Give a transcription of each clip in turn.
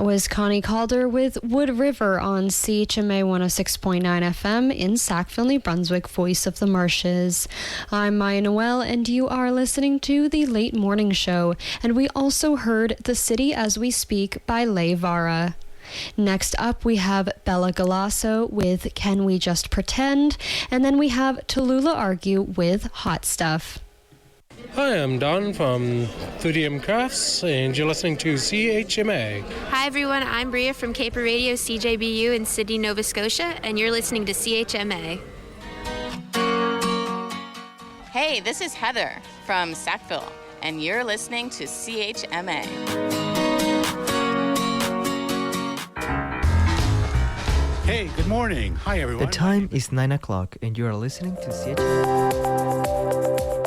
That was Connie Calder with Wood River on CHMA 106.9 FM in Sackville, New Brunswick, Voice of the Marshes. I'm Maya Noel, and you are listening to The Late Morning Show, and we also heard The City as We Speak by Leigh Vara. Next up, we have Bella Galasso with Can We Just Pretend? And then we have Tallulah Argue with Hot Stuff. Hi, I'm Don from Thudium Crafts, and you're listening to CHMA. Hi, everyone. I'm Bria from Caper Radio CJBU in Sydney, Nova Scotia, and you're listening to CHMA. Hey, this is Heather from Sackville, and you're listening to CHMA. Hey, good morning. Hi, everyone. The time is 9 o'clock, and you are listening to CHMA.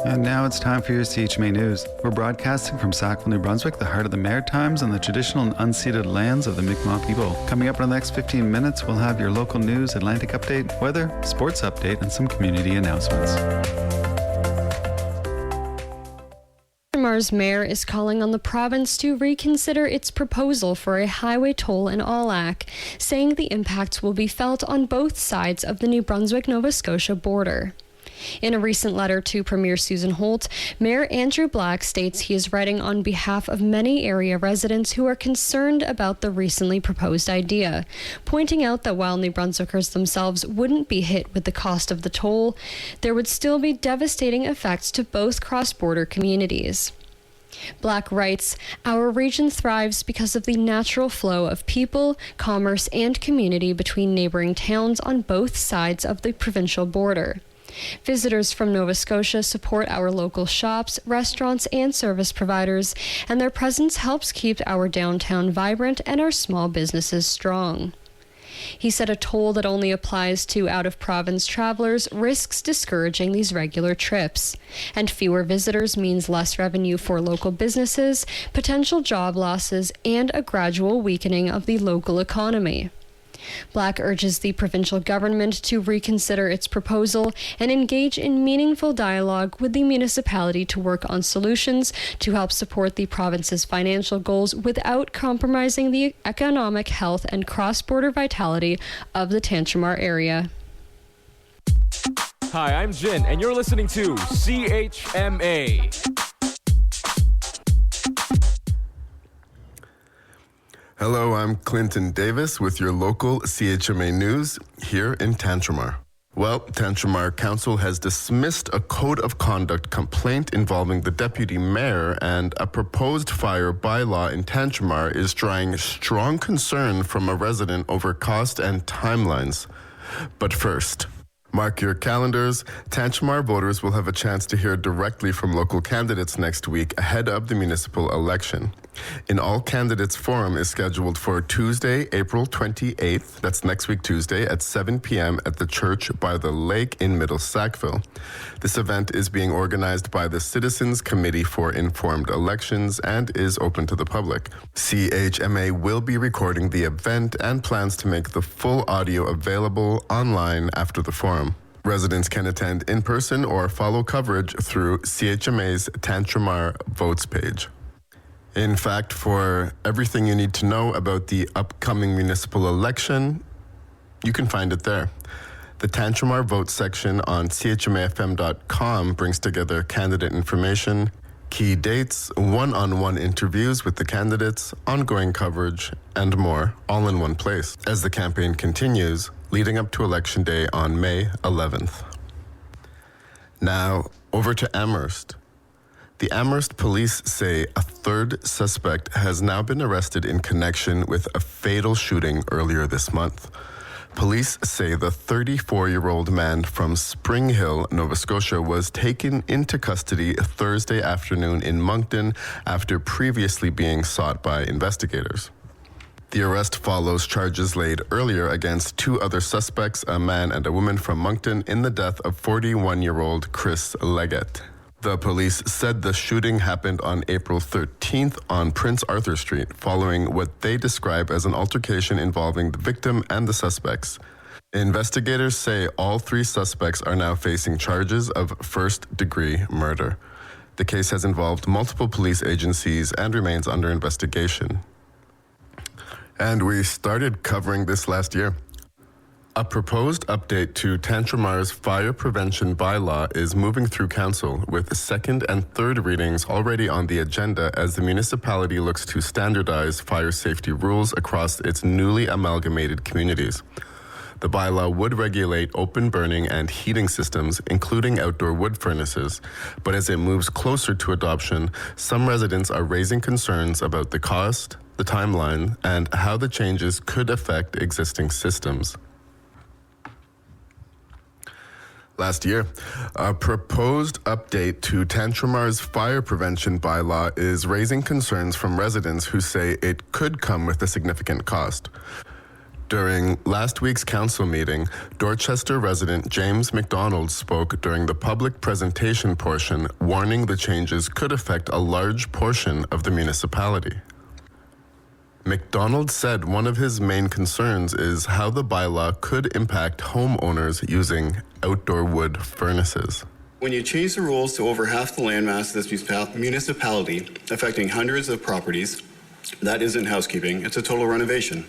And now it's time for your CHMA News. We're broadcasting from Sackville, New Brunswick, the heart of the Maritimes and the traditional and unceded lands of the Mi'kmaq people. Coming up in the next 15 minutes, we'll have your local news, Atlantic update, weather, sports update, and some community announcements. Tentjamar's mayor is calling on the province to reconsider its proposal for a highway toll in Allac, saying the impacts will be felt on both sides of the New Brunswick-Nova Scotia border. In a recent letter to Premier Susan Holt, Mayor Andrew Black states he is writing on behalf of many area residents who are concerned about the recently proposed idea, pointing out that while New Brunswickers themselves wouldn't be hit with the cost of the toll, there would still be devastating effects to both cross-border communities. Black writes, "Our region thrives because of the natural flow of people, commerce, and community between neighboring towns on both sides of the provincial border. Visitors from Nova Scotia support our local shops, restaurants, and service providers, and their presence helps keep our downtown vibrant and our small businesses strong." He said a toll that only applies to out-of-province travelers risks discouraging these regular trips, and fewer visitors means less revenue for local businesses, potential job losses, and a gradual weakening of the local economy. Black urges the provincial government to reconsider its proposal and engage in meaningful dialogue with the municipality to work on solutions to help support the province's financial goals without compromising the economic health and cross-border vitality of the Tentjamar area. Hi, I'm Jin, and you're listening to CHMA. Hello, I'm Clinton Davis with your local CHMA News here in Tentjamar. Well, Tentjamar Council has dismissed a code of conduct complaint involving the deputy mayor, and a proposed fire bylaw in Tentjamar is drawing strong concern from a resident over cost and timelines. But first, mark your calendars. Tentjamar voters will have a chance to hear directly from local candidates next week ahead of the municipal election. An all candidates forum is scheduled for Tuesday, April 28th, that's next week Tuesday, at 7 p.m. at the Church by the Lake in Middle Sackville. This event is being organized by the Citizens Committee for Informed Elections and is open to the public. CHMA will be recording the event and plans to make the full audio available online after the forum. Residents can attend in person or follow coverage through CHMA's Tentjamar Votes page. In fact, for everything you need to know about the upcoming municipal election, you can find it there. The Tentjamar Vote section on chmafm.com brings together candidate information, key dates, one-on-one interviews with the candidates, ongoing coverage, and more, all in one place, as the campaign continues, leading up to Election Day on May 11th. Now, over to Amherst. The Amherst police say a third suspect has now been arrested in connection with a fatal shooting earlier this month. Police say the 34-year-old man from Spring Hill, Nova Scotia, was taken into custody Thursday afternoon in Moncton after previously being sought by investigators. The arrest follows charges laid earlier against two other suspects, a man and a woman from Moncton, in the death of 41-year-old Chris Leggett. The police said the shooting happened on April 13th on Prince Arthur Street, following what they describe as an altercation involving the victim and the suspects. Investigators say all three suspects are now facing charges of first-degree murder. The case has involved multiple police agencies and remains under investigation. And we started covering this last year. A proposed update to Tantremar's fire prevention bylaw is moving through council, with second and third readings already on the agenda as the municipality looks to standardize fire safety rules across its newly amalgamated communities. The bylaw would regulate open burning and heating systems, including outdoor wood furnaces, but as it moves closer to adoption, some residents are raising concerns about the cost, the timeline, and how the changes could affect existing systems. Last year, a proposed update to Tantremar's fire prevention bylaw is raising concerns from residents who say it could come with a significant cost. During last week's council meeting, Dorchester resident James McDonald spoke during the public presentation portion, warning the changes could affect a large portion of the municipality. McDonald said one of his main concerns is how the bylaw could impact homeowners using outdoor wood furnaces. When you change the rules to over half the landmass of this municipality, affecting hundreds of properties, that isn't housekeeping, it's a total renovation.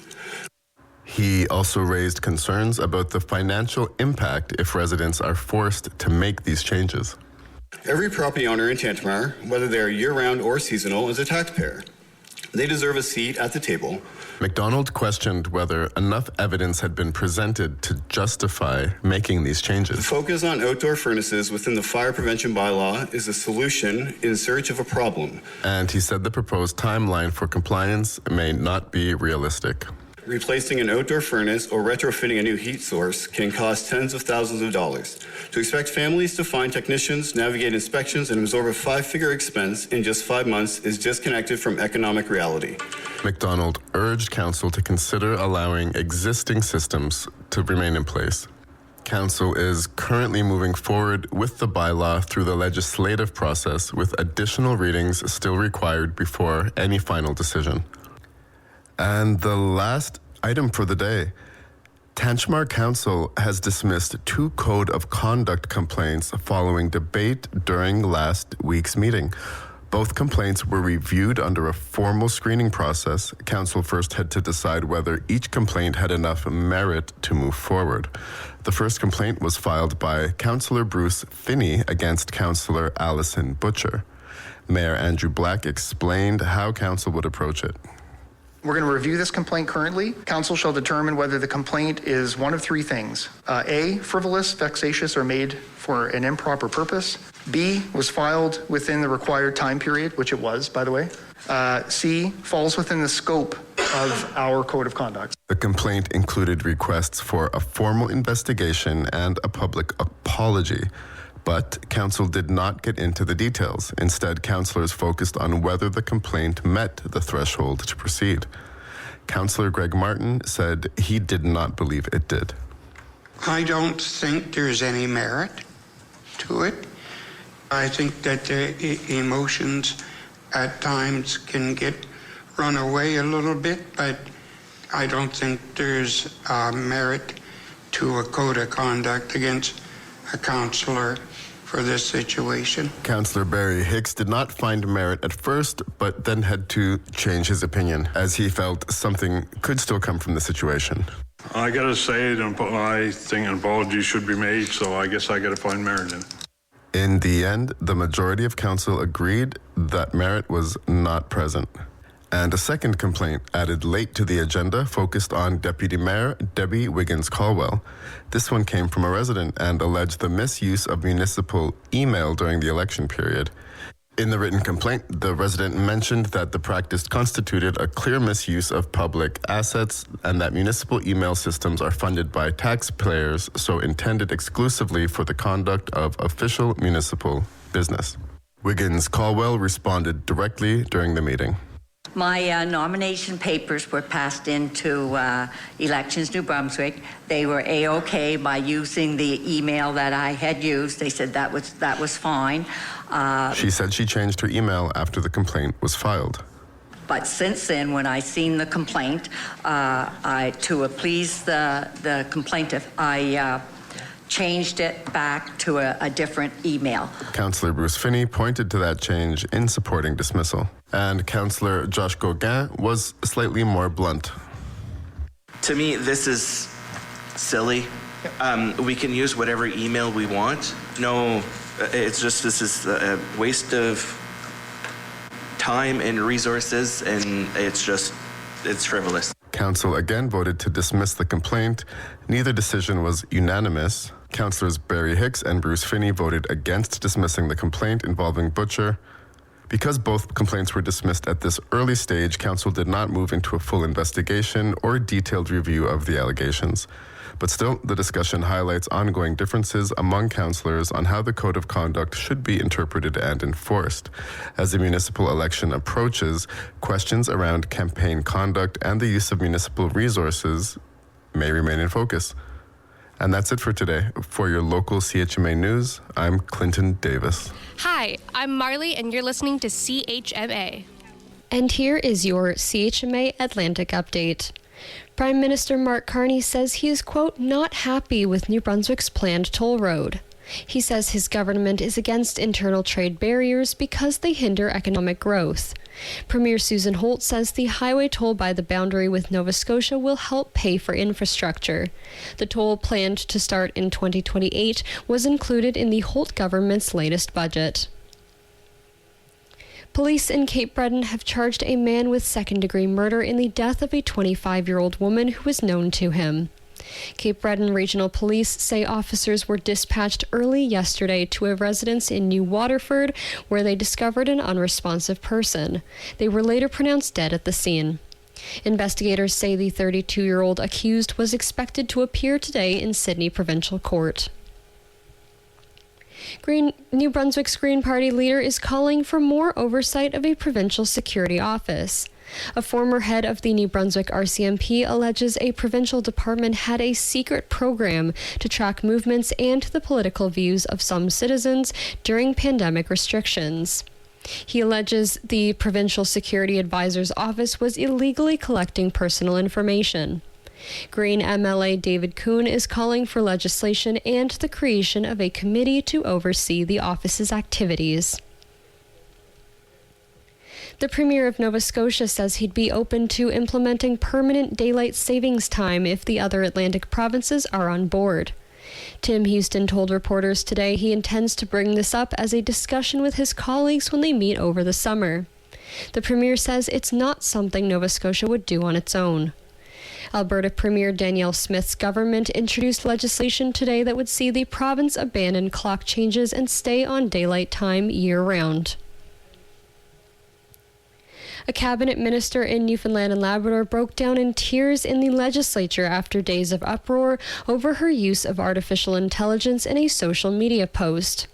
He also raised concerns about the financial impact if residents are forced to make these changes. Every property owner in Tantramar, whether they're year-round or seasonal, is a taxpayer. They deserve a seat at the table. McDonald questioned whether enough evidence had been presented to justify making these changes. The focus on outdoor furnaces within the fire prevention bylaw is a solution in search of a problem. And he said the proposed timeline for compliance may not be realistic. Replacing an outdoor furnace or retrofitting a new heat source can cost tens of thousands of dollars. To expect families to find technicians, navigate inspections, and absorb a five-figure expense in just 5 months is disconnected from economic reality. McDonald urged council to consider allowing existing systems to remain in place. Council is currently moving forward with the bylaw through the legislative process, with additional readings still required before any final decision. And the last item for the day, Tantramar Council has dismissed 2 code of conduct complaints following debate during last week's meeting. Both complaints were reviewed under a formal screening process. Council first had to decide whether each complaint had enough merit to move forward. The first complaint was filed by Councillor Bruce Finney against Councillor Alison Butcher. Mayor Andrew Black explained how council would approach it. We're going to review this complaint currently. Council shall determine whether the complaint is one of 3 things. A, frivolous, vexatious, or made for an improper purpose. B, was filed within the required time period, which it was, by the way. C, falls within the scope of our code of conduct. The complaint included requests for a formal investigation and a public apology. But council did not get into the details. Instead, councillors focused on whether the complaint met the threshold to proceed. Councillor Greg Martin said he did not believe it did. I don't think there's any merit to it. I think that the emotions at times can get run away a little bit, but I don't think there's merit to a code of conduct against a councillor for this situation. Councillor Barry Hicks did not find merit at first, but then had to change his opinion as he felt something could still come from the situation. I gotta say, I think an apology should be made, so I guess I gotta find merit in it. In the end, the majority of council agreed that merit was not present. And a second complaint, added late to the agenda, focused on Deputy Mayor Debbie Wiggins-Caldwell. This one came from a resident and alleged the misuse of municipal email during the election period. In the written complaint, the resident mentioned that the practice constituted a clear misuse of public assets and that municipal email systems are funded by taxpayers, so intended exclusively for the conduct of official municipal business. Wiggins-Caldwell responded directly during the meeting. My nomination papers were passed into Elections New Brunswick. They were A-OK by using the email that I had used. They said that was fine. She said she changed her email after the complaint was filed. But since then, when I seen the complaint, to please the plaintiff, I changed it back to a different email. Councillor Bruce Finney pointed to that change in supporting dismissal. And Councillor Josh Gauguin was slightly more blunt. To me, this is silly. We can use whatever email we want. No, it's just, this is a waste of time and resources, and it's frivolous. Council again voted to dismiss the complaint. Neither decision was unanimous. Councillors Barry Hicks and Bruce Finney voted against dismissing the complaint involving Butcher. Because both complaints were dismissed at this early stage, Council did not move into a full investigation or detailed review of the allegations. But still, the discussion highlights ongoing differences among councillors on how the Code of Conduct should be interpreted and enforced. As the municipal election approaches, questions around campaign conduct and the use of municipal resources may remain in focus. And that's it for today. For your local CHMA news, I'm Clinton Davis. Hi, I'm Marley, and you're listening to CHMA. And here is your CHMA Atlantic update. Prime Minister Mark Carney says he is, quote, not happy with New Brunswick's planned toll road. He says his government is against internal trade barriers because they hinder economic growth. Premier Susan Holt says the highway toll by the boundary with Nova Scotia will help pay for infrastructure. The toll, planned to start in 2028, was included in the Holt government's latest budget. Police in Cape Breton have charged a man with second-degree murder in the death of a 25-year-old woman who was known to him. Cape Breton Regional Police say officers were dispatched early yesterday to a residence in New Waterford where they discovered an unresponsive person. They were later pronounced dead at the scene. Investigators say the 32-year-old accused was expected to appear today in Sydney Provincial Court. New Brunswick's Green Party leader is calling for more oversight of a provincial security office. A former head of the New Brunswick RCMP alleges a provincial department had a secret program to track movements and the political views of some citizens during pandemic restrictions. He alleges the Provincial Security Advisor's Office was illegally collecting personal information. Green MLA David Kuhn is calling for legislation and the creation of a committee to oversee the office's activities. The Premier of Nova Scotia says he'd be open to implementing permanent daylight savings time if the other Atlantic provinces are on board. Tim Houston told reporters today he intends to bring this up as a discussion with his colleagues when they meet over the summer. The Premier says it's not something Nova Scotia would do on its own. Alberta Premier Danielle Smith's government introduced legislation today that would see the province abandon clock changes and stay on daylight time year-round. A cabinet minister in Newfoundland and Labrador broke down in tears in the legislature after days of uproar over her use of artificial intelligence in a social media post.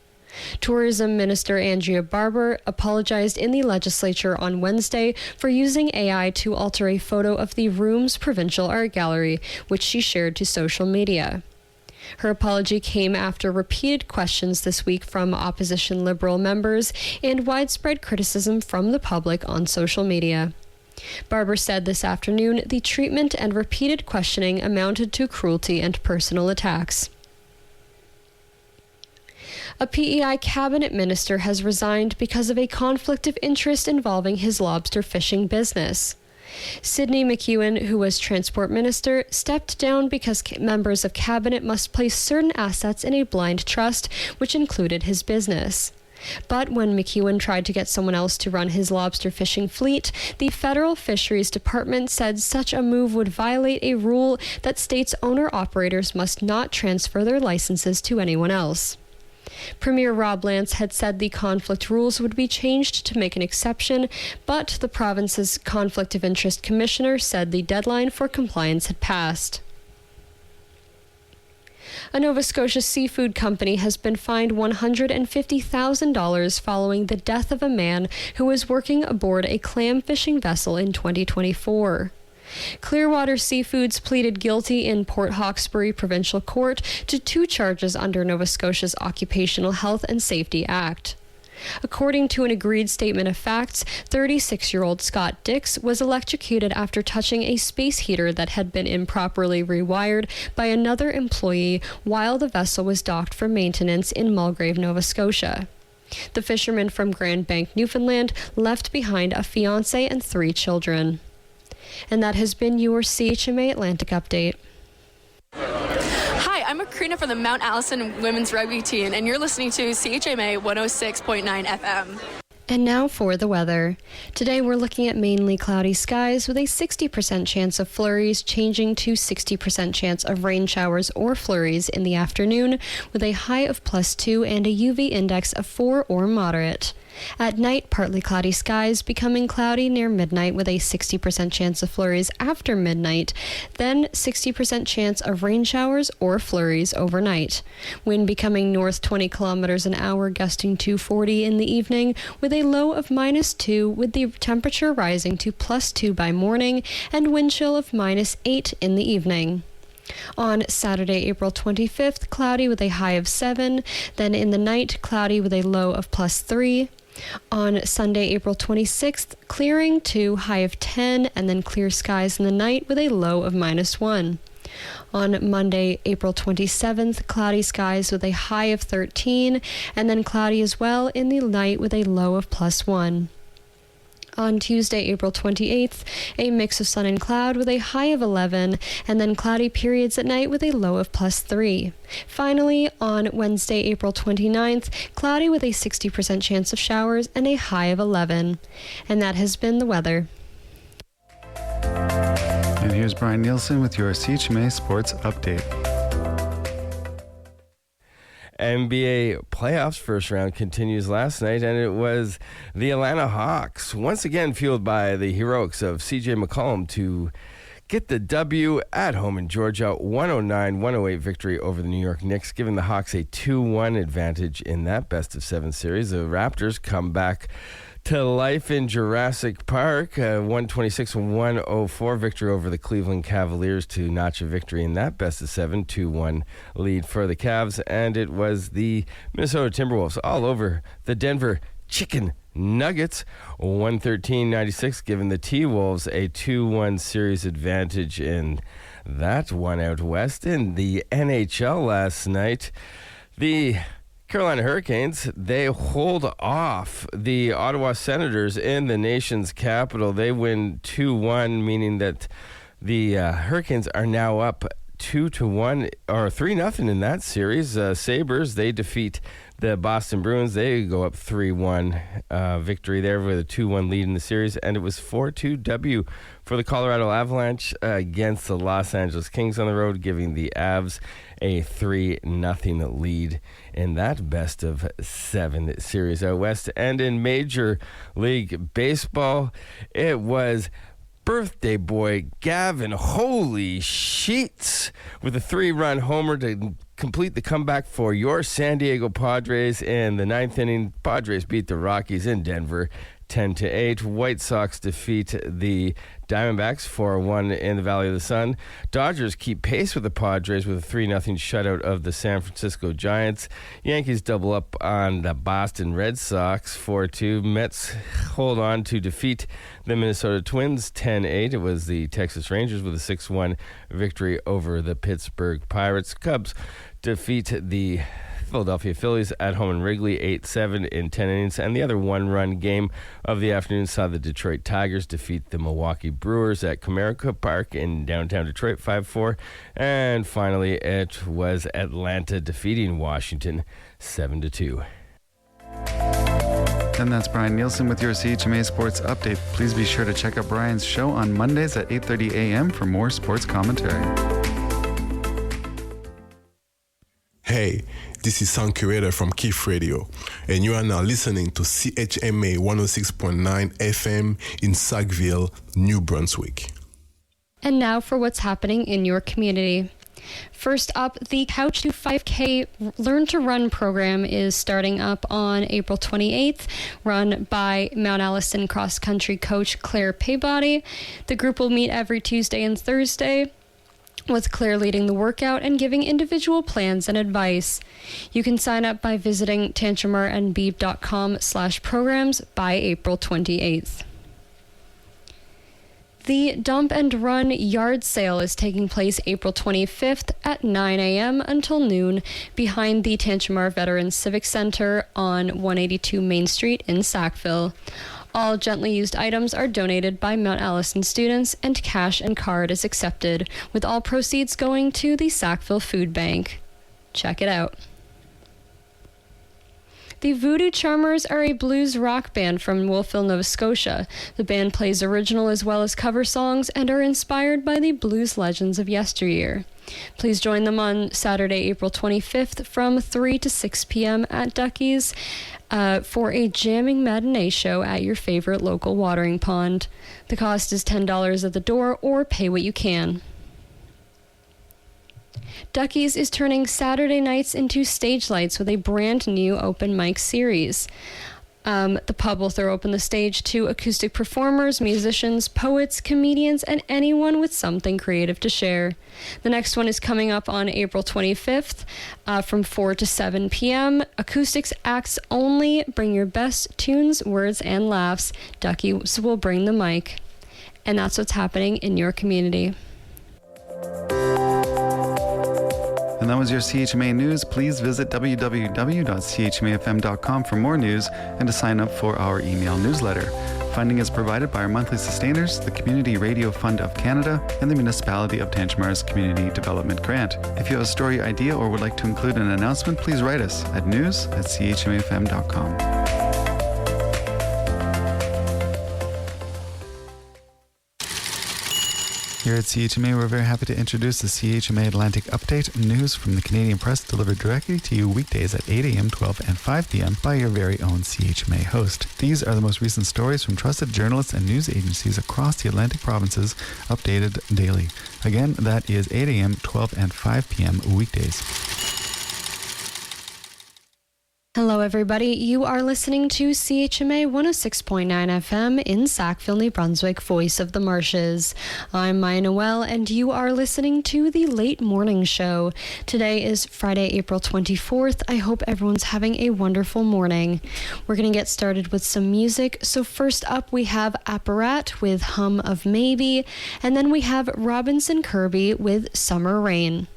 Tourism Minister Andrea Barber apologized in the legislature on Wednesday for using AI to alter a photo of the Rooms Provincial Art Gallery, which she shared to social media. Her apology came after repeated questions this week from opposition Liberal members and widespread criticism from the public on social media. Barber said this afternoon the treatment and repeated questioning amounted to cruelty and personal attacks. A PEI cabinet minister has resigned because of a conflict of interest involving his lobster fishing business. Sidney McEwen, who was transport minister, stepped down because members of cabinet must place certain assets in a blind trust, which included his business. But when McEwen tried to get someone else to run his lobster fishing fleet, the Federal Fisheries Department said such a move would violate a rule that states owner-operators must not transfer their licenses to anyone else. Premier Rob Lance had said the conflict rules would be changed to make an exception, but the province's Conflict of Interest Commissioner said the deadline for compliance had passed. A Nova Scotia seafood company has been fined $150,000 following the death of a man who was working aboard a clam fishing vessel in 2024. Clearwater Seafoods pleaded guilty in Port Hawkesbury Provincial Court to 2 charges under Nova Scotia's Occupational Health and Safety Act. According to an agreed statement of facts, 36-year-old Scott Dix was electrocuted after touching a space heater that had been improperly rewired by another employee while the vessel was docked for maintenance in Mulgrave, Nova Scotia. The fisherman from Grand Bank, Newfoundland, left behind a fiancé and 3 children. And that has been your CHMA Atlantic Update. Hi, I'm Macrina from the Mount Allison women's rugby team, and you're listening to CHMA 106.9 FM. And now for the weather. Today we're looking at mainly cloudy skies with a 60% chance of flurries, changing to 60% chance of rain showers or flurries in the afternoon, with a high of +2 and a UV index of 4 or moderate. At night, partly cloudy skies, becoming cloudy near midnight with a 60% chance of flurries after midnight, then 60% chance of rain showers or flurries overnight. Wind becoming north 20 kilometers an hour, gusting to 40 in the evening, with a low of -2, with the temperature rising to +2 by morning, and wind chill of -8 in the evening. On Saturday, April 25th, cloudy with a high of 7, then in the night, cloudy with a low of +3. On Sunday, April 26th, clearing to high of 10, and then clear skies in the night with a low of -1. On Monday, April 27th, cloudy skies with a high of 13, and then cloudy as well in the night with a low of +1. On Tuesday, April 28th, a mix of sun and cloud with a high of 11, and then cloudy periods at night with a low of +3. Finally, on Wednesday, April 29th, cloudy with a 60% chance of showers and a high of 11. And that has been the weather. And here's Brian Nielsen with your CHMA Sports Update. NBA playoffs first round continues last night, and it was the Atlanta Hawks, once again fueled by the heroics of CJ McCollum, to get the W at home in Georgia. 109-108 victory over the New York Knicks, giving the Hawks a 2-1 advantage in that best-of-7 series. The Raptors come back to life in Jurassic Park, 126-104 victory over the Cleveland Cavaliers to notch a victory in that best-of-7, 2-1 lead for the Cavs. And it was the Minnesota Timberwolves all over the Denver Chicken Nuggets, 113-96, giving the T-Wolves a 2-1 series advantage in that one out west. In the NHL last night, the Carolina Hurricanes, they hold off the Ottawa Senators in the nation's capital. They win 2-1, meaning that the Hurricanes are now up 2-1 or 3-0 in that series. Sabres, they defeat the Boston Bruins. They go up 3-1 victory there with a 2-1 lead in the series, and it was 4-2 W for the Colorado Avalanche against the Los Angeles Kings on the road, giving the Avs a 3-0 lead in that best-of-7 series out west. And in Major League Baseball, it was birthday boy Gavin Holy Sheets with a 3-run homer to complete the comeback for your San Diego Padres. In the 9th inning, Padres beat the Rockies in Denver 10-8. White Sox defeat the Diamondbacks 4-1 in the Valley of the Sun. Dodgers keep pace with the Padres with a 3-0 shutout of the San Francisco Giants. Yankees double up on the Boston Red Sox 4-2. Mets hold on to defeat the Minnesota Twins 10-8. It was the Texas Rangers with a 6-1 victory over the Pittsburgh Pirates. Cubs defeat the Philadelphia Phillies at home in Wrigley 8-7 in 10 innings. And the other one-run game of the afternoon saw the Detroit Tigers defeat the Milwaukee Brewers at Comerica Park in downtown Detroit 5-4. And finally, it was Atlanta defeating Washington 7-2. And that's Brian Nielsen with your CHMA Sports Update. Please be sure to check out Brian's show on Mondays at 8:30 a.m. for more sports commentary. Hey, this is Sound Curator from Keith Radio, and you are now listening to CHMA 106.9 FM in Sackville, New Brunswick. And now for what's happening in your community. First up, the Couch to 5K Learn to Run program is starting up on April 28th, run by Mount Allison cross-country coach Claire Paybody. The group will meet every Tuesday and Thursday, with Claire leading the workout and giving individual plans and advice. You can sign up by visiting tantramar.com/programs by April 28th. The Dump and Run yard sale is taking place April 25th at 9 a.m. until noon behind the Tantramar Veterans Civic Center on 182 Main Street in Sackville. All gently used items are donated by Mount Allison students, and cash and card is accepted, with all proceeds going to the Sackville Food Bank. Check it out. The Voodoo Charmers are a blues rock band from Wolfville, Nova Scotia. The band plays original as well as cover songs and are inspired by the blues legends of yesteryear. Please join them on Saturday, April 25th from 3 to 6 p.m. at Ducky's for a jamming matinee show at your favorite local watering pond. The cost is $10 at the door, or pay what you can. Ducky's is turning Saturday nights into stage lights with a brand new open mic series. The pub will throw open the stage to acoustic performers, musicians, poets, comedians, and anyone with something creative to share. The next one is coming up on April 25th from 4 to 7 p.m. Acoustics acts only. Bring your best tunes, words, and laughs. Ducky's will bring the mic. And that's what's happening in your community. And that was your CHMA News. Please visit www.chmafm.com for more news and to sign up for our email newsletter. Funding is provided by our monthly sustainers, the Community Radio Fund of Canada, and the Municipality of Tantjamar's Community Development Grant. If you have a story idea or would like to include an announcement, please write us at news@chmafm.com. Here at CHMA, we're very happy to introduce the CHMA Atlantic Update, news from the Canadian press delivered directly to you weekdays at 8 a.m., 12 and 5 p.m. by your very own CHMA host. These are the most recent stories from trusted journalists and news agencies across the Atlantic provinces, updated daily. Again, that is 8 a.m., 12 and 5 p.m. weekdays. Hello, everybody. You are listening to CHMA 106.9 FM in Sackville, New Brunswick, Voice of the Marshes. I'm Maya Noel, and you are listening to the Late Morning Show. Today is Friday, April 24th. I hope everyone's having a wonderful morning. We're going to get started with some music. So first up, we have Apparat with Hum of Maybe, and then we have Robinson Kirby with Summer Rain.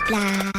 Blah.